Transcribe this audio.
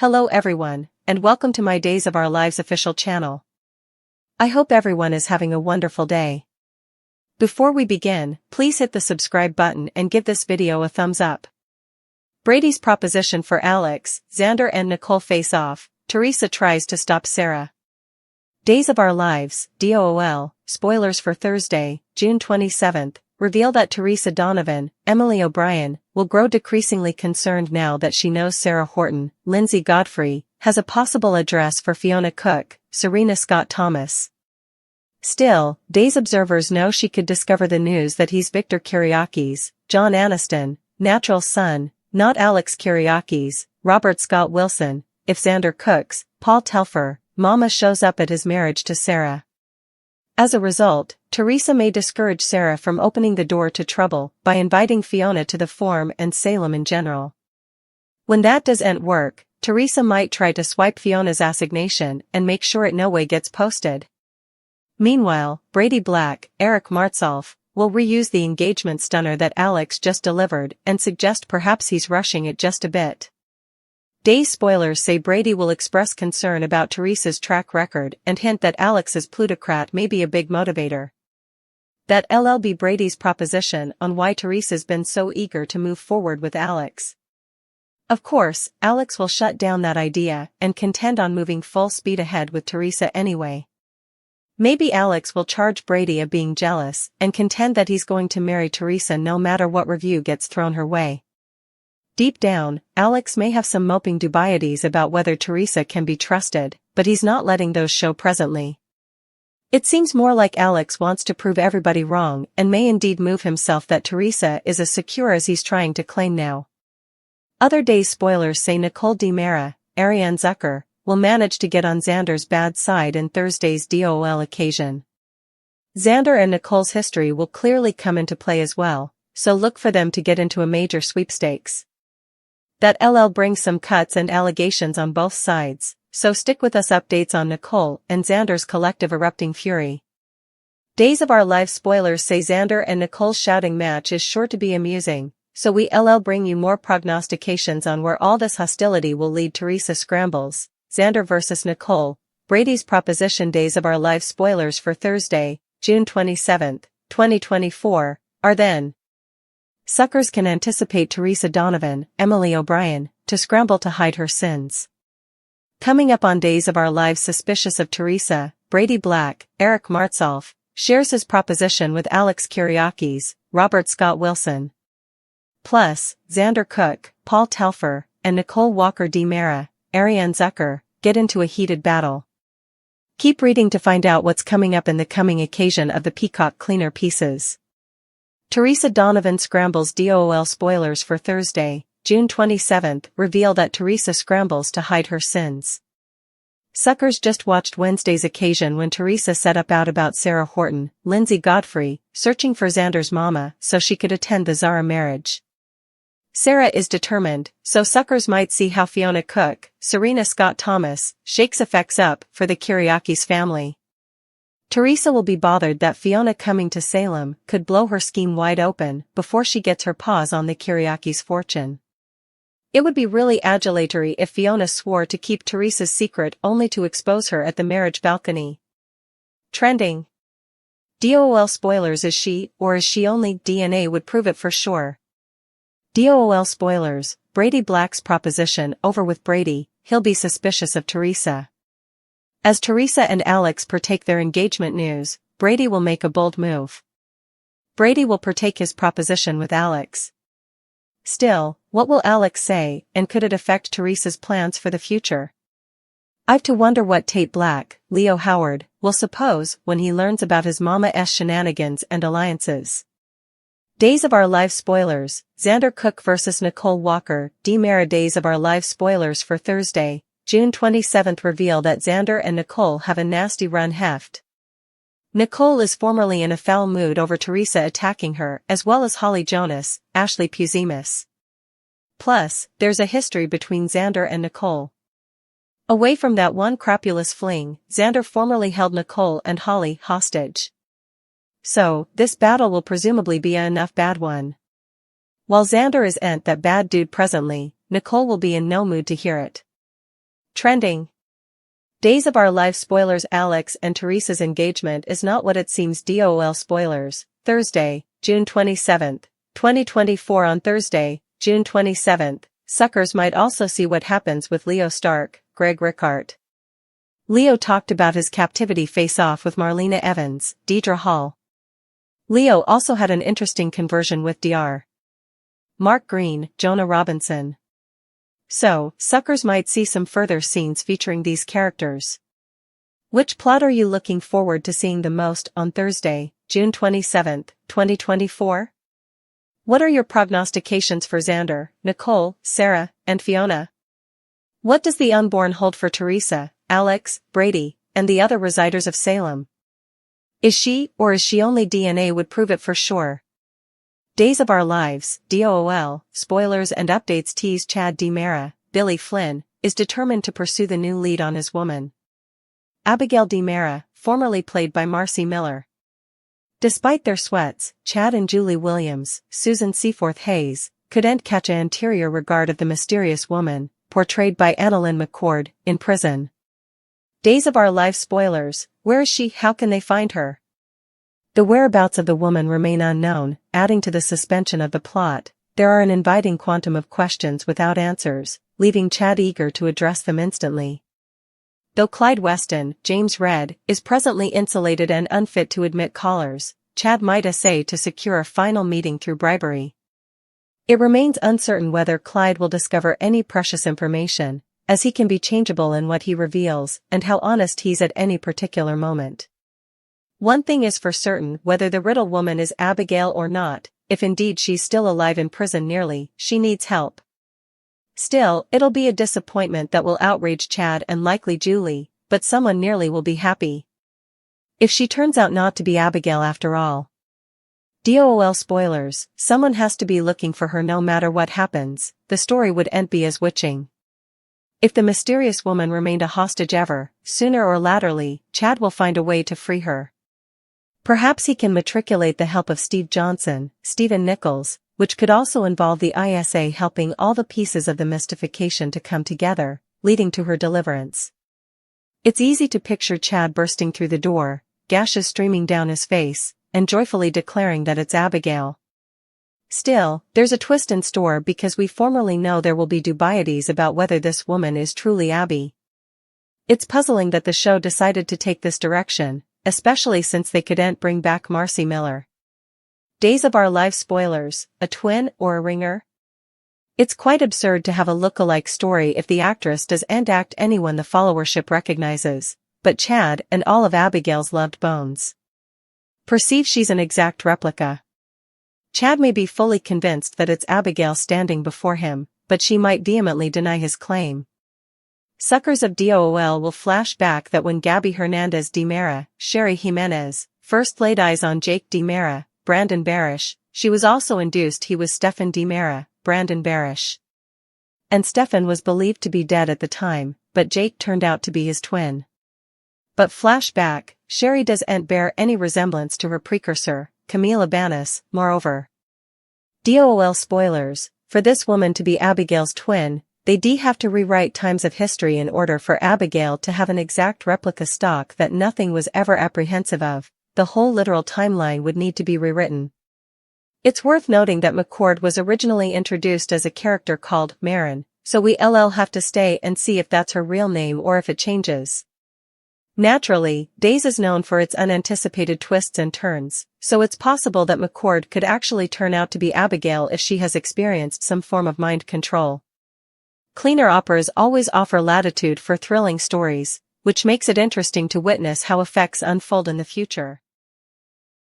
Hello everyone, and welcome to my Days of Our Lives official channel. I hope everyone is having a wonderful day. Before we begin, please hit the subscribe button and give this video a thumbs up. Brady's proposition for Alex, Xander and Nicole face off. Theresa tries to stop Sarah. Days of Our Lives, DOOL, spoilers for Thursday, June 27th, reveal that Theresa Donovan, Emily O'Brien, will grow decreasingly concerned now that she knows Sarah Horton, Lindsay Godfrey, has a possible address for Fiona Cook, Serena Scott Thomas. Still, Days observers know she could discover the news that he's Victor Kiriakis, John Aniston, natural son, not Alex Kiriakis, Robert Scott Wilson, if Xander Cook's, Paul Telfer, mama shows up at his marriage to Sarah. As a result, Theresa may discourage Sarah from opening the door to trouble by inviting Fiona to the forum and Salem in general. When that doesn't work, Theresa might try to swipe Fiona's assignation and make sure it no way gets posted. Meanwhile, Brady Black, Eric Martsolf, will reuse the engagement stunner that Alex just delivered and suggest perhaps he's rushing it just a bit. Days spoilers say Brady will express concern about Theresa's track record and hint that Alex's plutocrat may be a big motivator. That'll be Brady's proposition on why Theresa's been so eager to move forward with Alex. Of course, Alex will shut down that idea and contend on moving full speed ahead with Theresa anyway. Maybe Alex will charge Brady of being jealous and contend that he's going to marry Theresa no matter what review gets thrown her way. Deep down, Alex may have some moping dubieties about whether Theresa can be trusted, but he's not letting those show presently. It seems more like Alex wants to prove everybody wrong and may indeed move himself that Theresa is as secure as he's trying to claim now. Other Days spoilers say Nicole DiMera, Ariane Zucker, will manage to get on Xander's bad side in Thursday's DOL occasion. Xander and Nicole's history will clearly come into play as well, so look for them to get into a major sweepstakes. That'll bring some cuts and allegations on both sides, so stick with us. Updates on Nicole and Xander's collective erupting fury. Days of Our Lives spoilers say Xander and Nicole's shouting match is sure to be amusing, so we'll bring you more prognostications on where all this hostility will lead. Theresa scrambles, Xander vs Nicole, Brady's proposition. Days of Our Lives spoilers for Thursday, June 27th, 2024, are then. Suckers can anticipate Theresa Donovan, Emily O'Brien, to scramble to hide her sins. Coming up on Days of Our Lives, suspicious of Theresa, Brady Black, Eric Martsolf, shares his proposition with Alex Kiriakis, Robert Scott Wilson. Plus, Xander Cook, Paul Telfer, and Nicole Walker DiMera, Ariane Zucker, get into a heated battle. Keep reading to find out what's coming up in the coming occasion of the Peacock Cleaner pieces. Theresa Donovan scrambles. DOL spoilers for Thursday, June 27th, reveal that Theresa scrambles to hide her sins. Suckers just watched Wednesday's occasion when Theresa set out about Sarah Horton, Lindsay Godfrey, searching for Xander's mama so she could attend the Zara marriage. Sarah is determined, so suckers might see how Fiona Cook, Serena Scott Thomas, shakes effects up for the Kiriakis family. Theresa will be bothered that Fiona coming to Salem could blow her scheme wide open before she gets her paws on the Kiriakis' fortune. It would be really adulatory if Fiona swore to keep Theresa's secret only to expose her at the marriage balcony. Trending. DOL spoilers. Is she, or is she only? DNA would prove it for sure. DOL spoilers, Brady Black's proposition over with Brady, he'll be suspicious of Theresa. As Theresa and Alex partake their engagement news, Brady will make a bold move. Brady will partake his proposition with Alex. Still, what will Alex say, and could it affect Theresa's plans for the future? I've to wonder what Tate Black, Leo Howard, will suppose when he learns about his mama's shenanigans and alliances. Days of Our Lives spoilers, Xander Cook vs Nicole Walker DiMera. Days of Our Lives spoilers for Thursday, June 27th reveal that Xander and Nicole have a nasty run heft. Nicole is formerly in a foul mood over Theresa attacking her as well as Holly Jonas, Ashley Puzimis. Plus, there's a history between Xander and Nicole. Away from that one crapulous fling, Xander formerly held Nicole and Holly hostage. So, this battle will presumably be enough bad one. While Xander is that bad dude presently, Nicole will be in no mood to hear it. Trending. Days of Our Lives spoilers. Alex and Theresa's engagement is not what it seems. DOL spoilers. Thursday, June 27, 2024. On Thursday, June 27, suckers might also see what happens with Leo Stark, Greg Ricart. Leo talked about his captivity face-off with Marlena Evans, Deidre Hall. Leo also had an interesting conversion with Dr. Mark Green, Jonah Robinson. So, suckers might see some further scenes featuring these characters. Which plot are you looking forward to seeing the most on Thursday, June 27, 2024? What are your prognostications for Xander, Nicole, Sarah, and Fiona? What does the unborn hold for Theresa, Alex, Brady, and the other residers of Salem? Is she, or is she only DNA would prove it for sure? Days of Our Lives, DOOL, spoilers and updates tease. Chad DiMera, Billy Flynn, is determined to pursue the new lead on his woman, Abigail DiMera, formerly played by Marcy Miller. Despite their sweats, Chad and Julie Williams, Susan Seaforth Hayes, couldn't catch an interior regard of the mysterious woman, portrayed by Annalyn McCord, in prison. Days of Our Lives spoilers, where is she? How can they find her? The whereabouts of the woman remain unknown, adding to the suspension of the plot. There are an inviting quantum of questions without answers, leaving Chad eager to address them instantly. Though Clyde Weston, James Redd, is presently insulated and unfit to admit callers, Chad might essay to secure a final meeting through bribery. It remains uncertain whether Clyde will discover any precious information, as he can be changeable in what he reveals and how honest he's at any particular moment. One thing is for certain: whether the Riddle woman is Abigail or not, if indeed she's still alive in prison nearly, she needs help. Still, it'll be a disappointment that will outrage Chad and likely Julie, but someone nearly will be happy if she turns out not to be Abigail after all. DOOL spoilers, someone has to be looking for her no matter what happens. The story wouldn't be as witching if the mysterious woman remained a hostage ever. Sooner or laterly, Chad will find a way to free her. Perhaps he can matriculate the help of Stephen Nichols, which could also involve the ISA helping all the pieces of the mystification to come together, leading to her deliverance. It's easy to picture Chad bursting through the door, gashes streaming down his face, and joyfully declaring that it's Abigail. Still, there's a twist in store because we formerly know there will be dubieties about whether this woman is truly Abby. It's puzzling that the show decided to take this direction, especially since they couldn't bring back Marcy Miller. Days of Our Lives spoilers, a twin or a ringer? It's quite absurd to have a look-alike story if the actress doesn't act anyone the followership recognizes, but Chad and all of Abigail's loved bones perceive she's an exact replica. Chad may be fully convinced that it's Abigail standing before him, but she might vehemently deny his claim. Suckers of DOOL will flash back that when Gabby Hernandez DiMera, Sherry Jimenez, first laid eyes on Jake DiMera, Brandon Barish, she was also induced he was Stefan DiMera, Brandon Barish. And Stefan was believed to be dead at the time, but Jake turned out to be his twin. But flashback, Sherry doesn't bear any resemblance to her precursor, Camila Banus. Moreover, DOOL spoilers, for this woman to be Abigail's twin, they'd have to rewrite times of history in order for Abigail to have an exact replica stock that nothing was ever apprehensive of. The whole literal timeline would need to be rewritten. It's worth noting that McCord was originally introduced as a character called Marin, so we'll have to stay and see if that's her real name or if it changes. Naturally, Days is known for its unanticipated twists and turns, so it's possible that McCord could actually turn out to be Abigail if she has experienced some form of mind control. Cleaner operas always offer latitude for thrilling stories, which makes it interesting to witness how effects unfold in the future.